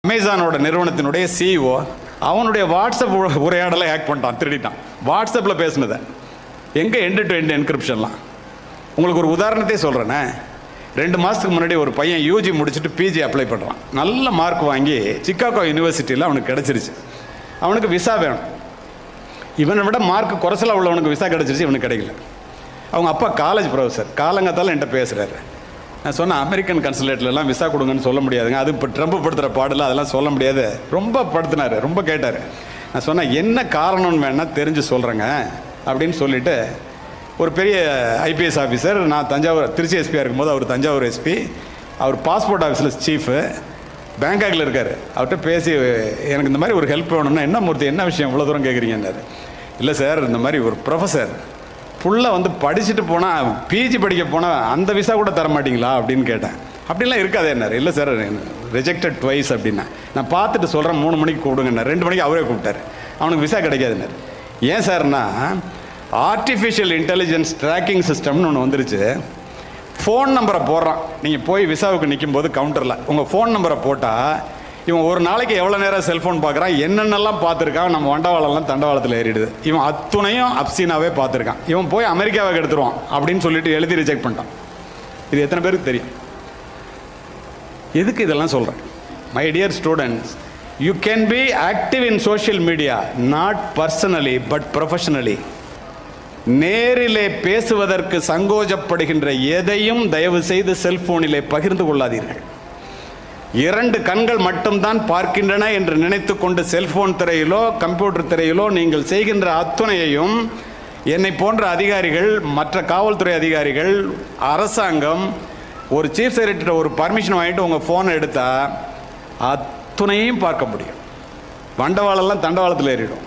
அமேசானோட நிறுவனத்தினுடைய சிஇஓ அவனுடைய வாட்ஸ்அப் உரையாடலை ஹேக் பண்ணிட்டான், திருடிட்டான். வாட்ஸ்அப்பில் பேசினதை எங்கே எண்டு டு எண்டு என்கிரிப்ஷன்லாம். உங்களுக்கு ஒரு உதாரணத்தையே சொல்கிறேன்னே. 2 மாதத்துக்கு முன்னாடி ஒரு பையன் யூஜி முடிச்சுட்டு பிஜி அப்ளை பண்ணுறான். நல்ல மார்க் வாங்கி சிக்காகோ யூனிவர்சிட்டியில் அவனுக்கு கிடச்சிருச்சு. அவனுக்கு விசா வேணும். இவனை விட மார்க் குறைச்சலாக உள்ளவனுக்கு விசா கிடச்சிருச்சு, இவனுக்கு கிடைக்கல. அவங்க அப்பா காலேஜ் ப்ரொஃபஸர். காலங்காத்தால் என்கிட்ட பேசுகிறாரு. நான் சொன்னேன், அமெரிக்கன் கன்சுலேட்லலாம் விசா கொடுங்கன்னு சொல்ல முடியாதுங்க, அது இப்போ ட்ரம்ப் படுத்துகிற பாடல அதெல்லாம் சொல்ல முடியாது. ரொம்ப படுத்தினார், ரொம்ப கேட்டார். நான் சொன்னேன், என்ன காரணம்னு வேணால் தெரிஞ்சு சொல்கிறேங்க அப்படின்னு சொல்லிவிட்டு, ஒரு பெரிய ஐபிஎஸ் ஆஃபீஸர், நான் திருச்சி எஸ்பியாக இருக்கும்போது அவர் தஞ்சாவூர் எஸ்பி, அவர் பாஸ்போர்ட் ஆஃபீஸில் சீஃபு, பேங்காக்கில் இருக்கார். அவர்கிட்ட பேசி, எனக்கு இந்த மாதிரி ஒரு ஹெல்ப் வேணும்னா, என்ன மூர்த்தி, என்ன விஷயம் இவ்வளோ தூரம் கேட்குறீங்கன்னாரு. இல்லை சார், இந்த மாதிரி ஒரு ப்ரொஃபஸர் ஃபுல்லாக வந்து படிச்சுட்டு போனால், பிஜி படிக்க போனால் அந்த விசா கூட தர மாட்டிங்களா அப்படின்னு கேட்டேன். அப்படிலாம் இருக்காது என்னார். இல்லை சார், ரிஜெக்டட் ட்வைஸ் அப்படின்னா. நான் பார்த்துட்டு சொல்கிறேன், 3 மணிக்கு கூப்பிடுங்கன்னார். 2 மணிக்கு அவரே கூப்பிட்டார். அவனுக்கு விசா கிடைக்காதுன்னார். ஏன் சார்னா, ஆர்டிஃபிஷியல் இன்டெலிஜென்ஸ் ட்ராக்கிங் சிஸ்டம்னு ஒன்று வந்துருச்சு. ஃபோன் நம்பரை போடுறான். நீங்கள் போய் விசாவுக்கு நிற்கும் போது கவுண்டரில் உங்கள் ஃபோன் நம்பரை போட்டால், இவன் ஒரு நாளைக்கு எவ்வளோ நேரம் செல்ஃபோன் பார்க்குறான், என்னென்னலாம் பார்த்துருக்கான், நம்ம வண்டவாளம்லாம் தண்டவாளத்தில் ஏறிடுது. இவன் அத்துணையும் அப்சீனாவே பார்த்துருக்கான். இவன் போய் அமெரிக்காவை எடுத்துருவான் அப்படின்னு சொல்லிட்டு எழுதி ரிஜெக்ட் பண்ணிட்டான். இது எத்தனை பேருக்கு தெரியும்? எதுக்கு இதெல்லாம் சொல்கிறேன்? My dear students, you can be active in social media, not personally but professionally. நேரிலே பேசுவதற்கு சங்கோஜப்படுகின்ற எதையும் தயவு செய்து செல்போனிலே பகிர்ந்து கொள்ளாதீர்கள். 2 கண்கள் மட்டும்தான் பார்க்கின்றன என்று நினைத்து கொண்டு செல்போன் திரையிலோ கம்ப்யூட்டர் திரையிலோ நீங்கள் செய்கின்ற அத்துணையையும் என்னை போன்ற அதிகாரிகள், மற்ற காவல்துறை அதிகாரிகள், அரசாங்கம், ஒரு சீஃப் செக்ரட்டரி ஒரு பர்மிஷன் வாங்கிட்டு உங்கள் ஃபோனை எடுத்தால் அத்துணையும் பார்க்க முடியும். வண்டவாளெல்லாம் தண்டவாளத்தில் ஏறிடும்.